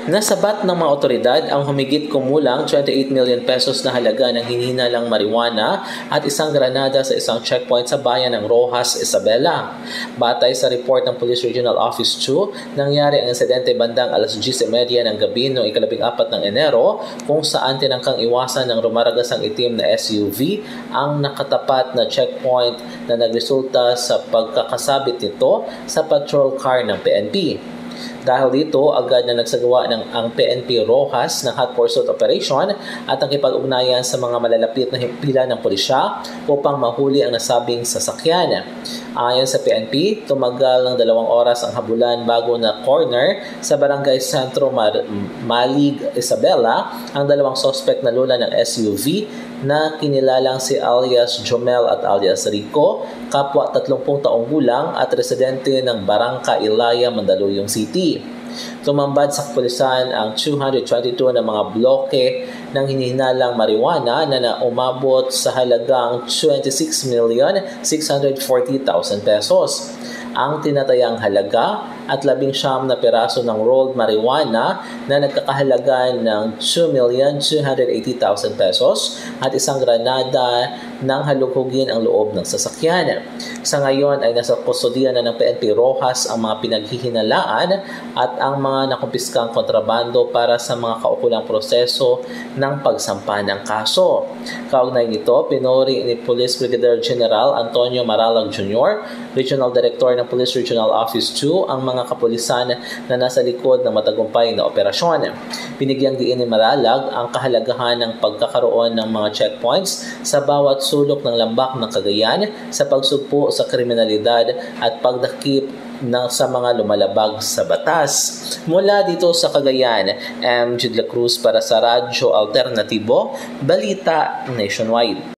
Nasabat ng mga otoridad ang humigit kumulang 28 million pesos na halaga ng hinihinalang marijuana at isang granada sa isang checkpoint sa bayan ng Roxas, Isabela. Batay sa report ng Police Regional Office 2, nangyari ang insidente bandang alas 10:30 ng gabi noong 14 ng Enero kung saan tinangkang iwasan ng rumaragasang itim na SUV ang nakatapat na checkpoint na nagresulta sa pagkakasabit nito sa patrol car ng PNP. Dahil dito, agad na nagsagawa ang PNP Roxas ng hot pursuit operation at nakipag-ugnayan sa mga malalapit na pila ng pulisya upang mahuli ang nasabing sasakyan. Ayon sa PNP, tumagal ng 2 oras ang habulan bago na corner sa Barangay Centro Malig, Isabela ang 2 suspect na lula ng SUV na kinilalang si alias Jomel at alias Rico, kapwa 30 taong gulang at residente ng Barangka Ilaya, Mandaluyong City. Tumambad sa kapulisan ang 222 na mga bloke ng hinihinalang marijuana na umabot sa halagang 26,640,000 pesos. Ang tinatayang halaga at 19 na piraso ng rolled marijuana na nagkakahalaga ng 2,280,000 pesos at isang granada nang halughugin ang loob ng sasakyan. Sa ngayon ay nasa kustodiya na ng PNP Roxas ang mga pinaghihinalaan at ang mga nakumpiskang kontrabando para sa mga kaukulang proseso ng pagsampa ng kaso. Kaugnay nito, pinuri ni Police Brigadier General Antonio Maralag Jr., Regional Director ng Police Regional Office 2, ang mga kapulisan na nasa likod ng matagumpay na operasyon. Binigyang diin ni Maralag ang kahalagahan ng pagkakaroon ng mga checkpoints sa bawat sulok ng lambak ng Cagayan sa pagsugpo sa kriminalidad at pagdakip sa mga lumalabag sa batas. Mula dito sa Cagayan, M. Jidla Cruz para sa Radyo Alternatibo, Balita Nationwide.